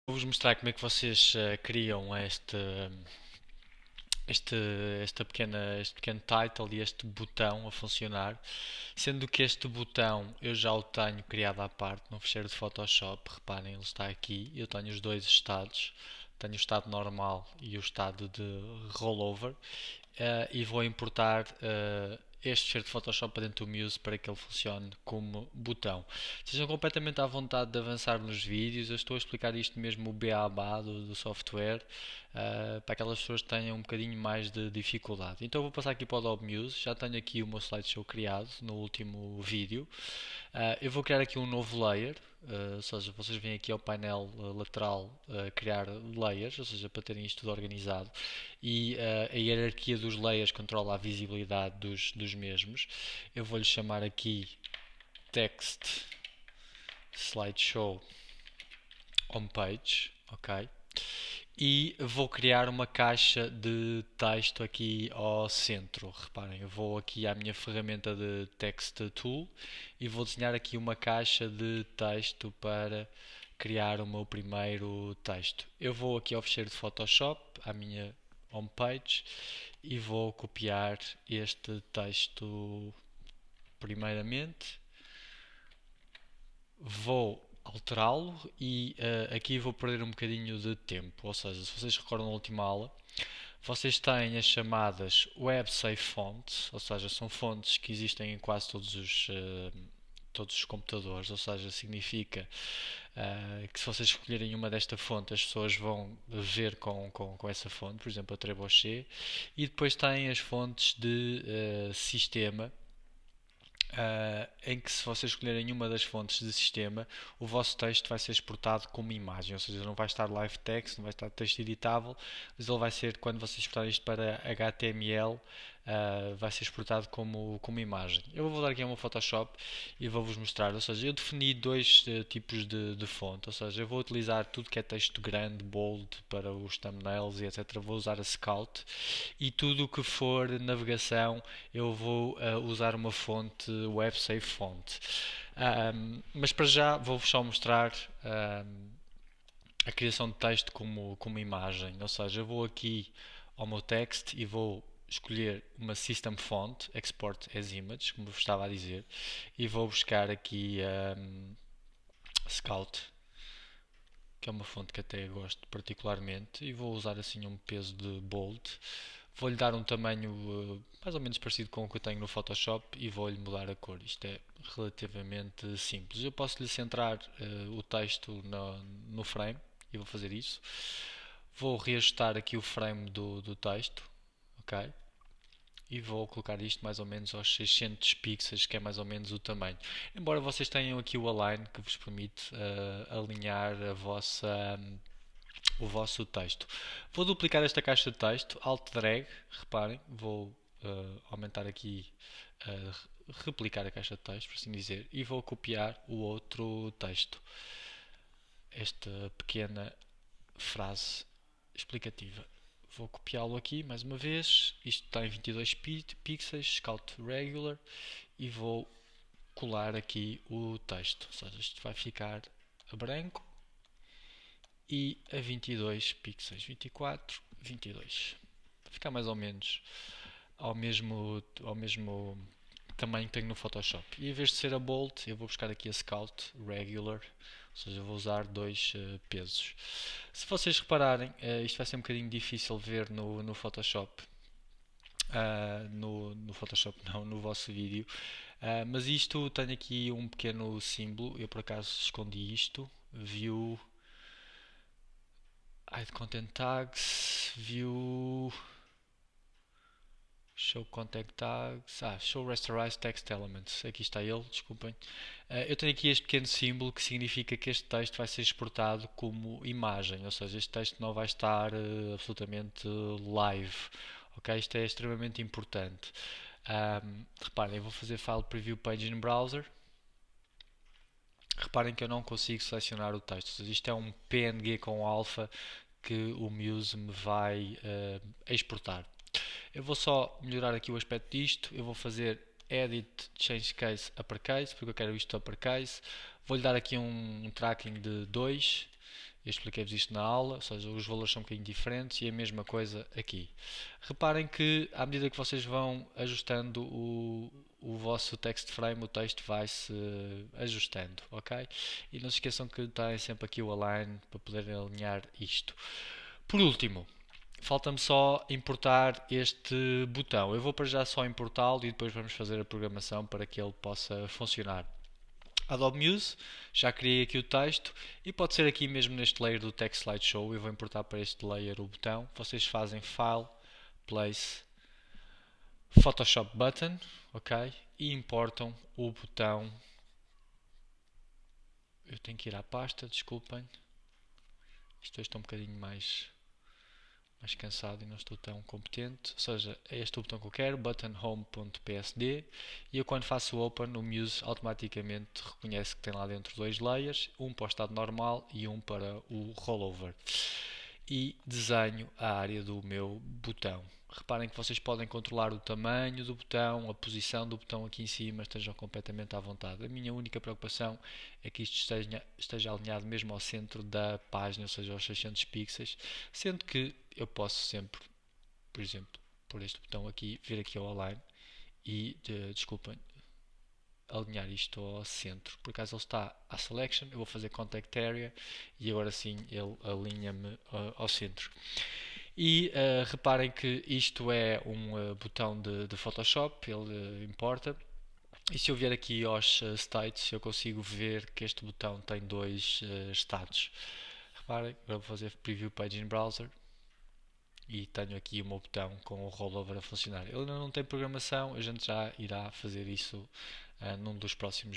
Vou-vos mostrar como é que vocês criam este, este pequeno title e este botão a funcionar, sendo que este botão eu já o tenho criado à parte no fecheiro de Photoshop. Reparem, ele está aqui. Eu tenho os dois estados, tenho o estado normal e o estado de rollover, e vou importar este fecheiro de Photoshop para dentro do Muse para que ele funcione como botão. Sejam completamente à vontade de avançar nos vídeos. Eu estou a explicar isto mesmo o beabá do software, para aquelas pessoas que tenham um bocadinho mais de dificuldade. Então eu vou passar aqui para o Adobe Muse. Já tenho aqui o meu slideshow criado no último vídeo. Eu vou criar aqui um novo layer, ou seja, vocês vêm aqui ao painel lateral criar layers, ou seja, para terem isto tudo organizado, e a hierarquia dos layers controla a visibilidade dos mesmos. Eu vou-lhe chamar aqui text slideshow homepage, ok? E vou criar uma caixa de texto aqui ao centro. Reparem, eu vou aqui à minha ferramenta de Text Tool e vou desenhar aqui uma caixa de texto para criar o meu primeiro texto. Eu vou aqui ao fecheiro de Photoshop, à minha homepage, e vou copiar este texto primeiramente. Vou alterá-lo e aqui vou perder um bocadinho de tempo. Ou seja, se vocês recordam na última aula, vocês têm as chamadas Web Safe Fonts, ou seja, são fontes que existem em quase todos os computadores, ou seja, significa que se vocês escolherem uma desta fonte, as pessoas vão ver com essa fonte, por exemplo, a Trebuchet, e depois têm as fontes de sistema, em que se vocês escolherem uma das fontes de sistema, o vosso texto vai ser exportado como imagem, ou seja, não vai estar live text, não vai estar texto editável, mas ele vai ser, quando vocês exportarem isto para HTML, vai ser exportado como imagem. Eu vou dar aqui uma Photoshop e vou-vos mostrar, ou seja, eu defini dois tipos de fonte, ou seja, eu vou utilizar tudo que é texto grande, bold, para os thumbnails e etc. Vou usar a Scout, e tudo o que for navegação eu vou usar uma fonte WebSafe Font. Mas para já vou-vos só mostrar a criação de texto como imagem, ou seja, eu vou aqui ao meu text e vou escolher uma System Font, Export as Image, como vos estava a dizer, e vou buscar aqui Scout, que é uma fonte que até gosto particularmente, e vou usar assim um peso de bold. Vou-lhe dar um tamanho mais ou menos parecido com o que eu tenho no Photoshop e vou-lhe mudar a cor. Isto é relativamente simples. Eu posso lhe centrar o texto no frame e vou fazer isso. Vou reajustar aqui o frame do texto, ok? E vou colocar isto mais ou menos aos 600 pixels, que é mais ou menos o tamanho. Embora vocês tenham aqui o Align, que vos permite alinhar o vosso texto. Vou duplicar esta caixa de texto, Alt Drag, reparem, vou aumentar aqui, replicar a caixa de texto, por assim dizer, e vou copiar o outro texto. Esta pequena frase explicativa. Vou copiá-lo aqui mais uma vez. Isto está em 22 pixels, Scout Regular, e vou colar aqui o texto. Ou seja, isto vai ficar a branco e a 22 pixels, 24, 22. Vai ficar mais ou menos ao mesmo tamanho que tenho no Photoshop. E em vez de ser a bold, eu vou buscar aqui a Scout Regular, ou seja, vou usar dois pesos. Se vocês repararem, isto vai ser um bocadinho difícil ver no Photoshop. No Photoshop não, no vosso vídeo. Mas isto tem aqui um pequeno símbolo. Eu por acaso escondi isto. View, hide content tags, view, show content tags, show rasterized text elements. Aqui está ele, desculpem. Eu tenho aqui este pequeno símbolo que significa que este texto vai ser exportado como imagem, ou seja, este texto não vai estar absolutamente live. Ok, isto é extremamente importante. Reparem, eu vou fazer File Preview Page in Browser. Reparem que eu não consigo selecionar o texto, ou seja, isto é um PNG com alfa que o Muse me vai exportar. Eu vou só melhorar aqui o aspecto disto. Eu vou fazer Edit Change Case Uppercase, porque eu quero isto uppercase. Vou-lhe dar aqui um tracking de 2 Eu expliquei-vos isto na aula, ou seja, os valores são um bocadinho diferentes e a mesma coisa aqui. Reparem que à medida que vocês vão ajustando o vosso text frame, o texto vai-se ajustando, ok? E não se esqueçam que têm sempre aqui o align para poderem alinhar isto. Por último, falta-me só importar este botão. Eu vou para já só importá-lo e depois vamos fazer a programação para que ele possa funcionar. Adobe Muse, já criei aqui o texto e pode ser aqui mesmo neste layer do Text Slideshow. Eu vou importar para este layer o botão. Vocês fazem File, Place, Photoshop Button, ok? E importam o botão. Eu tenho que ir à pasta, desculpem. Isto hoje está um bocadinho mais cansado e não estou tão competente. Ou seja, é este o botão que eu quero, buttonhome.psd, e eu quando faço o open, o Muse automaticamente reconhece que tem lá dentro dois layers, um para o estado normal e um para o rollover. E desenho a área do meu botão. Reparem que vocês podem controlar o tamanho do botão, a posição do botão aqui em cima, estejam completamente à vontade. A minha única preocupação é que isto esteja alinhado mesmo ao centro da página, ou seja, aos 600 pixels, sendo que eu posso sempre, por exemplo, por este botão aqui, vir aqui ao align e, desculpem, alinhar isto ao centro. Por acaso ele está à selection, eu vou fazer contact area e agora sim ele alinha-me ao centro. E reparem que isto é um botão de Photoshop, ele importa. E se eu vier aqui aos states, eu consigo ver que este botão tem dois estados. Reparem, agora vou fazer Preview Page in Browser e tenho aqui o meu botão com o rollover a funcionar. Ele ainda não tem programação, a gente já irá fazer isso num dos próximos